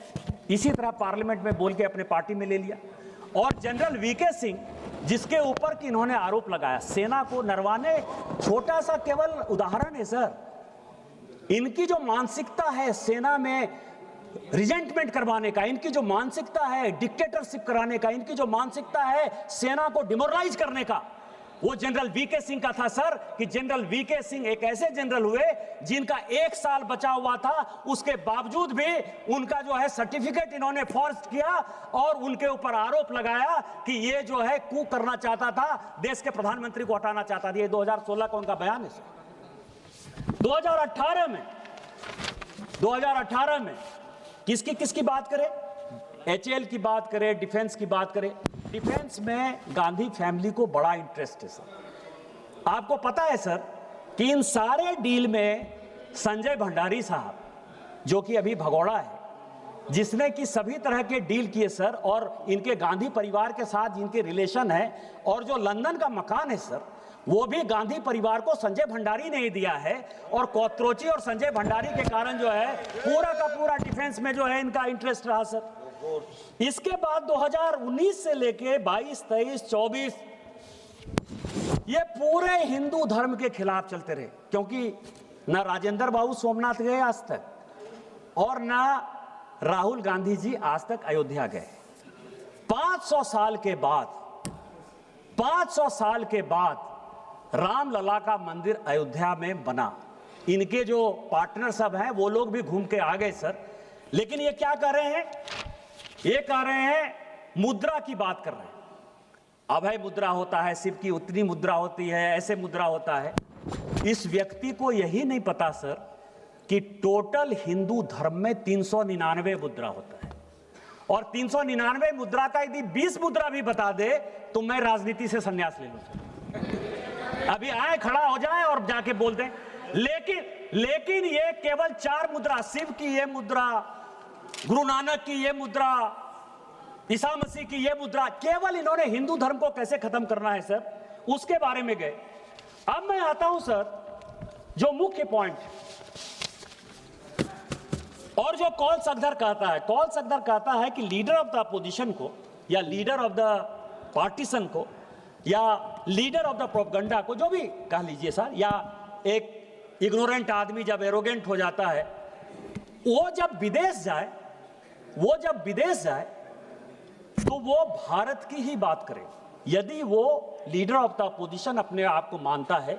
इसी तरह पार्लियामेंट में बोल के अपने पार्टी में ले लिया। और जनरल वीके सिंह, जिसके ऊपर कि इन्होंने आरोप लगाया सेना को नरवाने, छोटा सा केवल उदाहरण है सर। इनकी जो मानसिकता है सेना में रिजेंटमेंट करवाने का, इनकी जो मानसिकता है डिक्टेटरशिप कराने का, इनकी जो मानसिकता है सेना को डिमोरलाइज करने का, वो जनरल वीके सिंह का था सर। कि जनरल वीके सिंह एक ऐसे जनरल हुए जिनका 1 साल बचा हुआ था, उसके बावजूद भी उनका जो है सर्टिफिकेट इन्होंने फॉर्ज किया और उनके ऊपर आरोप लगाया कि ये जो है कू करना चाहता था, देश के प्रधानमंत्री को हटाना चाहता था। ये 2016 का उनका बयान है सर। 2018 में किसकी बात करें? एचएएल की बात करें, डिफेंस की बात करें। डिफेंस में गांधी फैमिली को बड़ा इंटरेस्ट है सर। आपको पता है सर कि इन सारे डील में संजय भंडारी साहब, जो कि अभी भगोड़ा है, जिसने कि सभी तरह के डील किए सर, और इनके गांधी परिवार के साथ जिनके रिलेशन है, और जो लंदन का मकान है सर, वो भी गांधी परिवार को संजय भंडारी ने ही दिया है। और कोत्रोची और संजय भंडारी के कारण जो है पूरा का पूरा डिफेंस में जो है इनका इंटरेस्ट रहा सर। इसके बाद 2019 से लेके 22, 23, 24 ये पूरे हिंदू धर्म के खिलाफ चलते रहे, क्योंकि ना राजेंद्र बाबू सोमनाथ गए आज तक, और ना राहुल गांधी जी आज तक अयोध्या गए। 500 साल के बाद रामलला का मंदिर अयोध्या में बना। इनके जो पार्टनर सब हैं वो लोग भी घूम के आ गए सर। लेकिन ये क्या कर रहे हैं? ये कह रहे हैं, मुद्रा की बात कर रहे हैं। अभय मुद्रा होता है, शिव की उतनी मुद्रा होती है, ऐसे मुद्रा होता है। इस व्यक्ति को यही नहीं पता सर कि टोटल हिंदू धर्म में 399 मुद्रा होता है, और 399 मुद्रा का यदि 20 मुद्रा भी बता दे तो मैं राजनीति से संन्यास ले लूं। अभी आए, खड़ा हो जाए और जाके बोल दें। लेकिन ये केवल 4 मुद्रा, शिव की ये मुद्रा, गुरु नानक की ये मुद्रा, ईसा मसीह की ये मुद्रा, केवल इन्होंने हिंदू धर्म को कैसे खत्म करना है सर, उसके बारे में गए। अब मैं आता हूं सर जो मुख्य पॉइंट, और जो कॉल सगदर कहता है, कॉल सगदर कहता है कि लीडर ऑफ द अपोजिशन को, या लीडर ऑफ द पार्टीशन को, या लीडर ऑफ द प्रोपगंडा को, जो भी कह लीजिए सर, या एक इग्नोरेंट आदमी जब एरोगेंट हो जाता है, वो जब विदेश जाए तो वो भारत की ही बात करे। यदि वो लीडर ऑफ द अपोजिशन अपने आप को मानता है,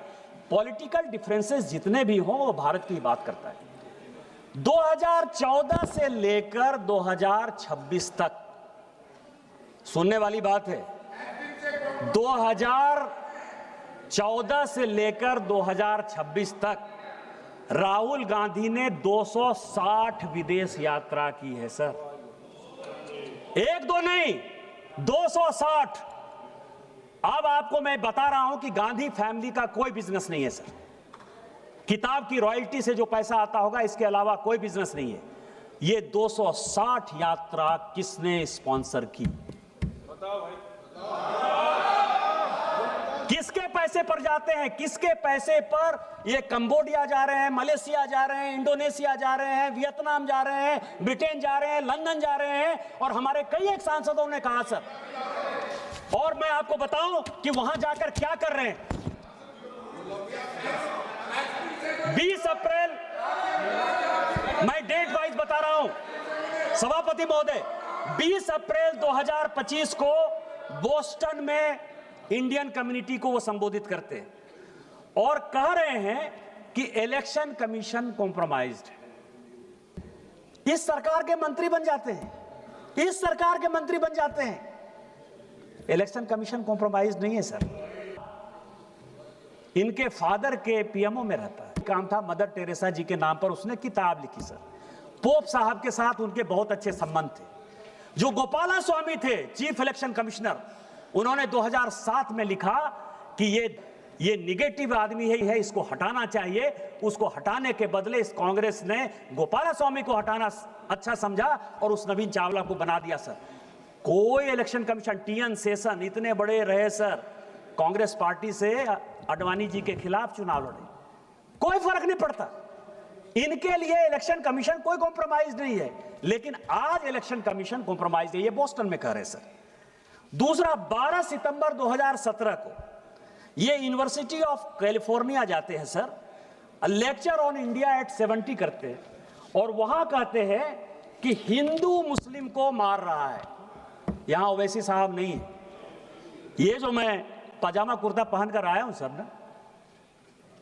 पॉलिटिकल डिफरेंसेस जितने भी हों वो भारत की ही बात करता है। 2014 से लेकर 2026 तक, सुनने वाली बात है, 2014 से लेकर 2026 तक राहुल गांधी ने 260 विदेश यात्रा की है सर, एक दो नहीं, 260। अब आपको मैं बता रहा हूं कि गांधी फैमिली का कोई बिजनेस नहीं है सर। किताब की रॉयल्टी से जो पैसा आता होगा, इसके अलावा कोई बिजनेस नहीं है। ये 260 यात्रा किसने स्पॉन्सर की? बताओ भाई, किसके पैसे पर जाते हैं? किसके पैसे पर ये कंबोडिया जा रहे हैं, मलेशिया जा रहे हैं, इंडोनेशिया जा रहे हैं, वियतनाम जा रहे हैं, ब्रिटेन जा रहे हैं, लंदन जा रहे हैं? और हमारे कई एक सांसदों ने कहा सर, और मैं आपको बताऊं कि वहां जाकर क्या कर रहे हैं। 20 अप्रैल, मैं डेट वाइज बता रहा हूं सभापति महोदय, 20 अप्रैल 2025 को बोस्टन में इंडियन कम्युनिटी को वो संबोधित करते हैं और कह रहे हैं कि इलेक्शन कमीशन कॉम्प्रोमाइज्ड है। इस सरकार के मंत्री बन जाते हैं, इस सरकार के मंत्री बन जाते हैं। इलेक्शन कमीशन कॉम्प्रोमाइज नहीं है सर। इनके फादर के पीएमओ में रहता है, काम था मदर टेरेसा जी के नाम पर, उसने किताब लिखी सर। पोप साहब के साथ उनके बहुत अच्छे संबंध थे। जो गोपाला स्वामी थे चीफ इलेक्शन कमिश्नर, उन्होंने 2007 में लिखा कि ये निगेटिव आदमी है, इसको हटाना चाहिए। उसको हटाने के बदले इस कांग्रेस ने गोपाला स्वामी को हटाना अच्छा समझा और उस नवीन चावला को बना दिया सर। कोई इलेक्शन कमीशन, टीएन शेषन इतने बड़े रहे सर, कांग्रेस पार्टी से अडवाणी जी के खिलाफ चुनाव लड़े, कोई फर्क नहीं पड़ता। इनके लिए इलेक्शन कमीशन कोई कॉम्प्रोमाइज नहीं है। लेकिन आज इलेक्शन कमीशन कॉम्प्रोमाइज है, ये बोस्टन में कह रहे सर। दूसरा, 12 सितंबर 2017 को ये यूनिवर्सिटी ऑफ कैलिफोर्निया जाते हैं sir, lecture on India at 70 करते हैं और वहां कहते हैं कि हिंदू मुस्लिम को मार रहा है। यहां ओवैसी साहब नहीं है। ये जो मैं पजामा कुर्ता पहनकर आया हूं सर ना,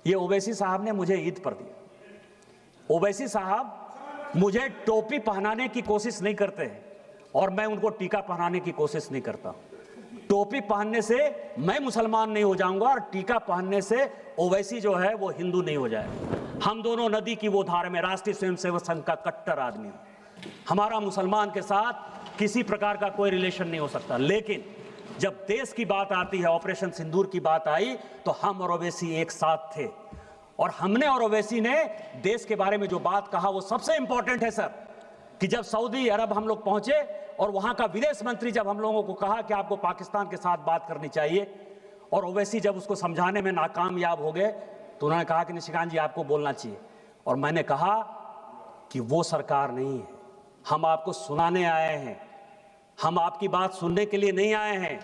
ये ओवैसी साहब ने मुझे ईद पर दिया। ओवैसी साहब मुझे टोपी पहनाने की कोशिश नहीं करते हैं और मैं उनको टीका पहनाने की कोशिश नहीं करता। टोपी पहनने से मैं मुसलमान नहीं हो जाऊंगा और टीका पहनने से ओवैसी जो है वो हिंदू नहीं हो जाएगा। हम दोनों नदी की वो धार में, राष्ट्रीय स्वयंसेवक संघ का कट्टर आदमी हूं। हमारा मुसलमान के साथ किसी प्रकार का कोई रिलेशन नहीं हो सकता। लेकिन जब देश की बात आती है, ऑपरेशन सिंदूर की बात आई, तो हम और ओवैसी एक साथ थे और हमने और ओवैसी ने देश के बारे में जो बात कहा वो सबसे इंपॉर्टेंट है सर। कि जब सऊदी अरब हम लोग पहुंचे और वहां का विदेश मंत्री जब हम लोगों को कहा कि आपको पाकिस्तान के साथ बात करनी चाहिए, और ओवैसी जब उसको समझाने में नाकामयाब हो गए तो उन्होंने कहा कि निशिकांत जी आपको बोलना चाहिए। और मैंने कहा कि वो सरकार नहीं है, हम आपको सुनाने आए हैं, हम आपकी बात सुनने के लिए नहीं आए हैं।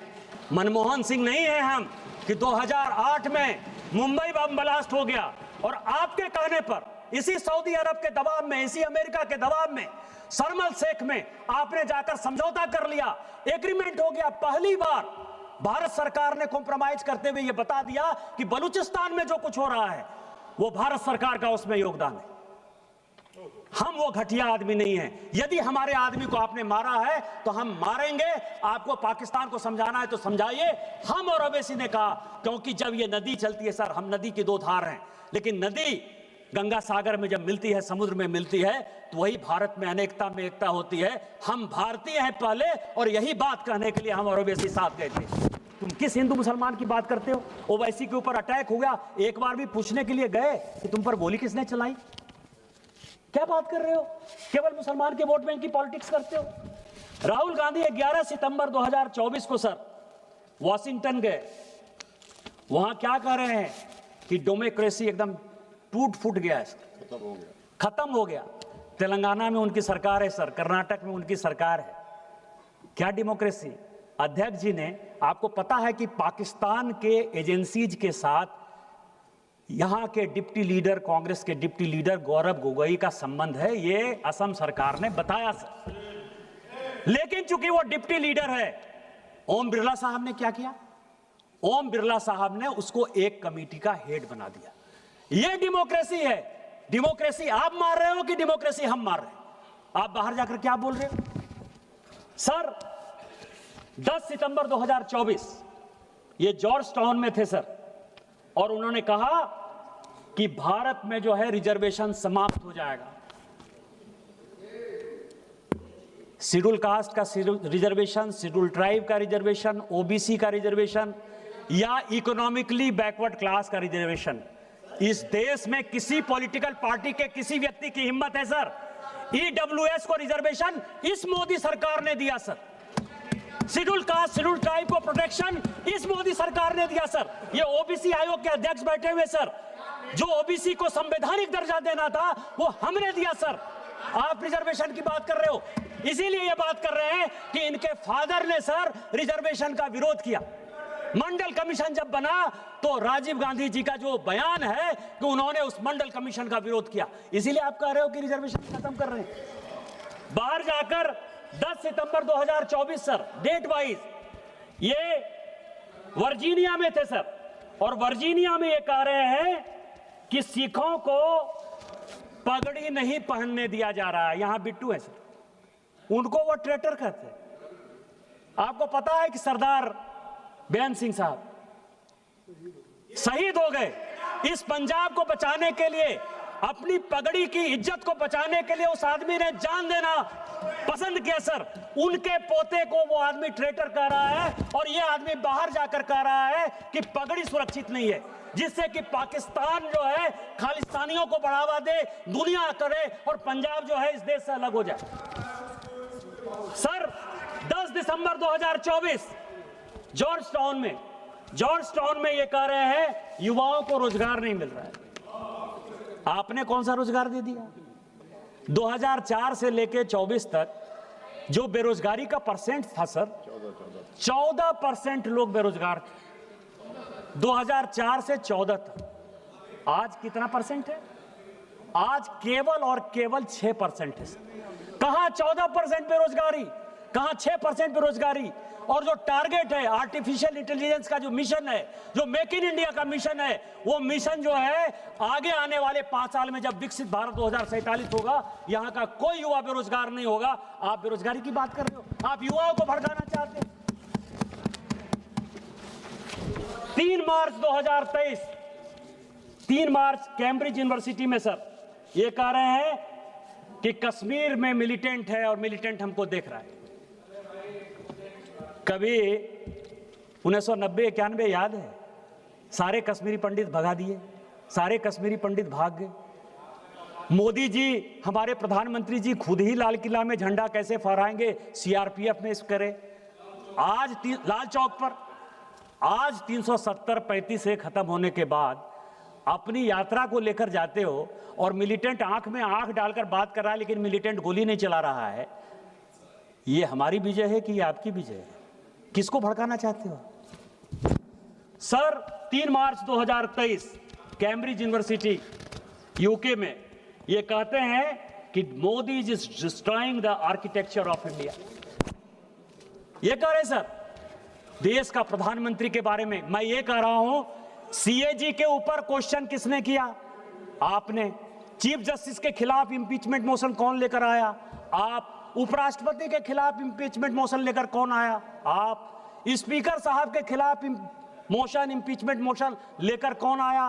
मनमोहन सिंह नहीं है हम कि 2008 में मुंबई बम ब्लास्ट हो गया और आपके कहने पर इसी सऊदी अरब के दबाव में, इसी अमेरिका के दबाव में, शर्म शेख में आपने जाकर समझौता कर लिया, एग्रीमेंट हो गया। पहली बार भारत सरकार ने कॉम्प्रोमाइज करते हुए यह बता दिया कि बलूचिस्तान में जो कुछ हो रहा है वो भारत सरकार का उसमें योगदान है। हम वो घटिया आदमी नहीं हैं। यदि हमारे आदमी को आपने मारा है तो हम मारेंगे। आपको पाकिस्तान को समझाना है तो समझाइए। हम और ओवैसी ने कहा, क्योंकि जब ये नदी चलती है सर, हम नदी की दो धार हैं, लेकिन नदी गंगा सागर में जब मिलती है, समुद्र में मिलती है, तो वही भारत में अनेकता में एकता होती है। हम भारतीय हैं पहले, और यही बात कहने के लिए हम और ओवैसी साथ गए थे। तुम किस हिंदू मुसलमान की बात करते हो? ओवैसी के ऊपर अटैक हो गया, एक बार भी पूछने के लिए गए कि तुम पर गोली किसने चलाई? क्या बात कर रहे हो? केवल मुसलमान के वोट बैंक की पॉलिटिक्स करते हो। राहुल गांधी 11 सितंबर 2024 को सर वॉशिंगटन गए। वहां क्या कह रहे हैं कि डेमोक्रेसी एकदम टूट फूट गया है, खत्म हो गया। तेलंगाना में उनकी सरकार है सर, कर्नाटक में उनकी सरकार है। क्या डेमोक्रेसी? अध्यक्ष जी ने, आपको पता है कि पाकिस्तान के एजेंसीज के साथ यहां के डिप्टी लीडर, कांग्रेस के डिप्टी लीडर गौरव गोगोई का संबंध है, ये असम सरकार ने बताया सर। लेकिन चूंकि वो डिप्टी लीडर है, ओम बिरला साहब ने क्या किया? ओम बिरला साहब ने उसको एक कमेटी का हेड बना दिया। ये डेमोक्रेसी है। डेमोक्रेसी आप मार रहे हो कि डेमोक्रेसी हम मार रहे हैं? आप बाहर जाकर क्या बोल रहे हो सर? 10 सितंबर 2024 ये जॉर्ज टाउन में थे सर, और उन्होंने कहा कि भारत में जो है रिजर्वेशन समाप्त हो जाएगा। शेड्यूल कास्ट का रिजर्वेशन, शेड्यूल ट्राइब का रिजर्वेशन, ओबीसी का रिजर्वेशन या इकोनॉमिकली बैकवर्ड क्लास का रिजर्वेशन, इस देश में किसी पॉलिटिकल पार्टी के किसी व्यक्ति की हिम्मत है सर? ईडब्ल्यूएस को रिजर्वेशन इस मोदी सरकार ने दिया sir. Schedule caste, schedule tribe को प्रोटेक्शन इस मोदी सरकार ने दिया सर। ये ओबीसी आयोग के अध्यक्ष बैठे हुए सर, जो ओबीसी को संवैधानिक दर्जा देना था वो हमने दिया सर। आप रिजर्वेशन की बात कर रहे हो। इसीलिए ये बात कर रहे हैं कि इनके फादर ने सर रिजर्वेशन का विरोध किया। मंडल कमीशन जब बना तो राजीव गांधी जी का जो बयान है कि उन्होंने उस मंडल कमीशन का विरोध किया। इसीलिए आप कह रहे हो कि रिजर्वेशन खत्म कर रहे हैं। बाहर जाकर 10 सितंबर 2024 सर, डेट वाइज ये वर्जीनिया में थे सर, और वर्जीनिया में ये कह रहे हैं कि सिखों को पगड़ी नहीं पहनने दिया जा रहा है। यहां बिट्टू है सर, उनको वो ट्रेटर कहते हैं। आपको पता है कि सरदार बेअंत सिंह साहब शहीद हो गए। इस पंजाब को बचाने के लिए, अपनी पगड़ी की इज्जत को बचाने के लिए उस आदमी ने जान देना पसंद किया सर। उनके पोते को वो आदमी ट्रेटर कह रहा है, और ये आदमी बाहर जाकर कह रहा है कि पगड़ी सुरक्षित नहीं है, जिससे कि पाकिस्तान जो है खालिस्तानियों को बढ़ावा दे, दुनिया करे, और पंजाब जो है इस देश से अलग हो जाए। सर 10 दिसंबर 2024 जॉर्ज टाउन में ये कह रहे हैं युवाओं को रोजगार नहीं मिल रहा है। आपने कौन सा रोजगार दे दिया? 2004 से लेकर 24 तक जो बेरोजगारी का परसेंट था सर, 14% लोग बेरोजगार थे 2004 से 14 तक। आज कितना परसेंट है? आज केवल और केवल 6% है सर। कहां 14% बेरोजगारी, कहां 6% बेरोजगारी? और जो टारगेट है आर्टिफिशियल इंटेलिजेंस का, जो मिशन है, जो मेक इन इंडिया का मिशन है, वो मिशन जो है आगे आने वाले 5 साल में जब विकसित भारत 2047 होगा, यहां का कोई युवा बेरोजगार नहीं होगा। आप बेरोजगारी की बात कर रहे हो, आप युवाओं को भड़काना चाहते हैं। 3 मार्च 2023, 3 मार्च कैम्ब्रिज यूनिवर्सिटी में सर ये कह रहे हैं कि कश्मीर में मिलिटेंट है और मिलिटेंट हमको देख रहा है। कभी 1990-91 याद है? सारे कश्मीरी पंडित भगा दिए, सारे कश्मीरी पंडित भाग गए। मोदी जी, हमारे प्रधानमंत्री जी खुद ही लाल किला में झंडा कैसे फहराएंगे, सीआरपीएफ में इस करे। आज लाल चौक पर आज 370-35 से खत्म होने के बाद अपनी यात्रा को लेकर जाते हो, और मिलिटेंट आंख में आंख डालकर बात कर रहा है, लेकिन मिलिटेंट गोली नहीं चला रहा है। ये हमारी विजय है कि ये आपकी विजय है? किसको भड़काना चाहते हो सर? 3 मार्च 2023 कैम्ब्रिज यूनिवर्सिटी यूके में ये कहते हैं कि Modi is destroying the architecture of India. ये कह रहे सर देश का प्रधानमंत्री के बारे में। मैं ये कह रहा हूं, सीएजी के ऊपर क्वेश्चन किसने किया? आपने। चीफ जस्टिस के खिलाफ इंपीचमेंट मोशन कौन लेकर आया? आप। उपराष्ट्रपति के खिलाफ इंपीचमेंट मोशन लेकर कौन आया? आप। स्पीकर साहब के खिलाफ इंपीचमेंट मोशन लेकर कौन आया?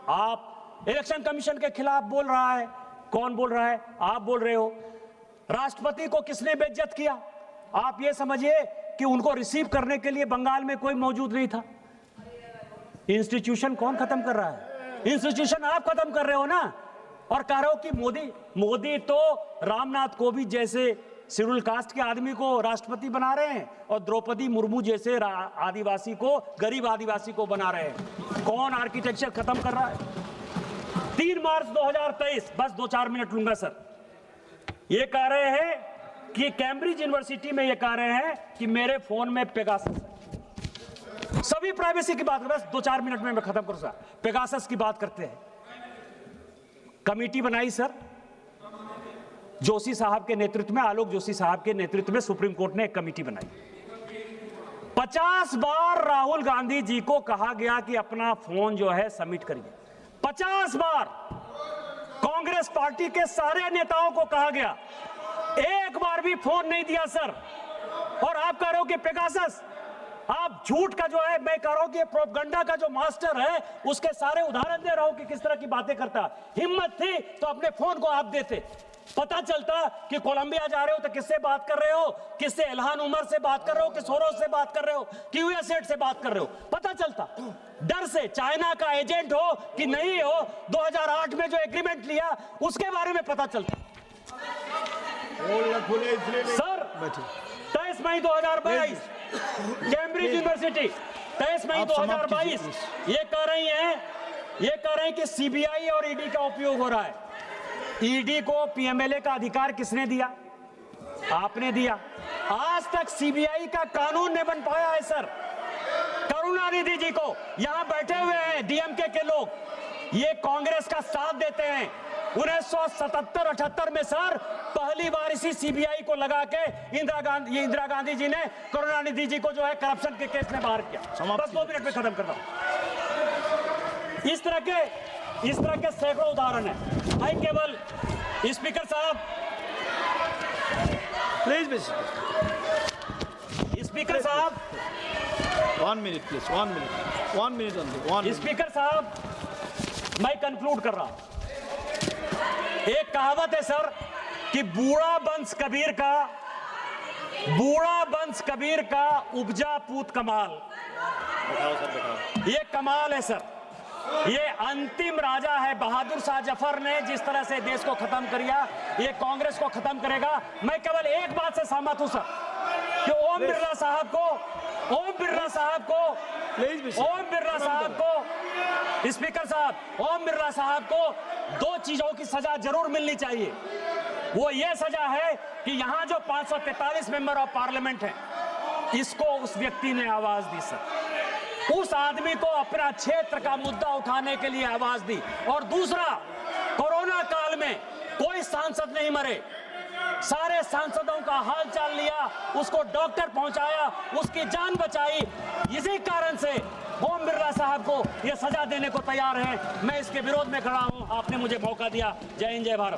आप। इलेक्शन कमीशन के खिलाफ बोल रहा है, कौन बोल रहा है? आप बोल रहे हो। राष्ट्रपति को किसने बेइज्जत किया? आप ये समझिए कि उनको रिसीव करने के लिए बंगाल में कोई मौजूद नहीं था। इंस्टीट्यूशन कौन खत्म कर रहा है? इंस्टीट्यूशन आप खत्म कर रहे हो ना, और कह रहे हो कि मोदी तो रामनाथ कोविंद जैसे शेड्यूल कास्ट के आदमी को राष्ट्रपति बना रहे हैं और द्रौपदी मुर्मू जैसे आदिवासी को, गरीब आदिवासी को बना रहे हैं। कौन आर्किटेक्चर खत्म कर रहा है? 3 मार्च 2023, बस 2-4 मिनट लूंगा सर। ये कह रहे हैं कि कैम्ब्रिज यूनिवर्सिटी में ये कह रहे हैं कि मेरे फोन में पेगासस है। सभी प्राइवेसी की बात, बस 2-4 मिनट में मैं खत्म करूंगा। पेगासस की बात करते हैं। कमेटी बनाई सर जोशी साहब के नेतृत्व में, आलोक जोशी साहब के नेतृत्व में सुप्रीम कोर्ट ने एक कमेटी बनाई। 50 बार राहुल गांधी जी को कहा गया कि अपना फोन जो है सबमिट करिए। 50 बार कांग्रेस पार्टी के सारे नेताओं को कहा गया, एक बार भी फोन नहीं दिया सर। और आप कह रहे हो कि पेगासस, आप झूठ का जो है, मैं कह रहा हूं कि प्रोपगंडा का जो मास्टर है उसके सारे उदाहरण दे रहा हूं कि किस तरह की बातें करता। हिम्मत थी तो अपने फोन को आप देते, पता चलता कि कोलंबिया जा रहे हो तो किससे बात कर रहे हो, किससे इल्हान उमर से बात कर रहे हो, कि सोरोस से बात कर रहे हो, कि यूएसएड से बात कर रहे हो, पता चलता। डर से चाइना का एजेंट हो कि नहीं हो, 2008 में जो एग्रीमेंट लिया उसके बारे में पता चलता। सर 23 मई 2022 कैम्ब्रिज यूनिवर्सिटी, 23 मई 2022 ये कह रही हैं कि सीबीआई और ईडी का उपयोग हो रहा है। ईडी को पीएमएलए का अधिकार किसने दिया? आपने दिया। आज तक सीबीआई का कानून नहीं बन पाया है सर। करुणानिधि जी को, यहां बैठे हुए हैं डीएमके के लोग, ये कांग्रेस का साथ देते हैं। 1977-78 में सर पहली बार इसी सीबीआई को लगा के इंदिरा गांधी जी ने करुणानिधि जी को जो है करप्शन के केस में बाहर किया। बस 2 मिनट में खत्म करता हूं। इस तरह के सैकड़ों उदाहरण है। मैं केवल स्पीकर साहब, प्लीज स्पीकर साहब, 1 minute please, 1 minute only. Speaker साहब, मैं कंक्लूड कर रहा हूं। एक कहावत है सर कि बूढ़ा बंस कबीर का उपजा पूत कमाल। ये कमाल है सर। ये अंतिम राजा है। बहादुर शाह जफर ने जिस तरह से देश को खत्म किया, ये कांग्रेस को खत्म करेगा। मैं केवल एक बात से सहमत हूं सर कि ओम बिरला साहब को स्पीकर साहब, ओम बिरला साहब को 2 चीजों की सजा जरूर मिलनी चाहिए। वो ये सजा है कि यहां जो 543 मेंबर ऑफ पार्लियामेंट हैं, इसको उस व्यक्ति ने आवाज दी सर। उस आदमी को अपना क्षेत्र का मुद्दा उठाने के लिए आवाज दी। और दूसरा, कोरोना काल में कोई सांसद नहीं मरे, सारे सांसदों का हाल चाल लिया, उसको डॉक्टर पहुंचाया, उसकी जान बचाई। इसी कारण से ओम बिरला साहब को यह सजा देने को तैयार हैं। मैं इसके विरोध में खड़ा हूं। आपने मुझे मौका दिया। जय हिंद, जय भारत।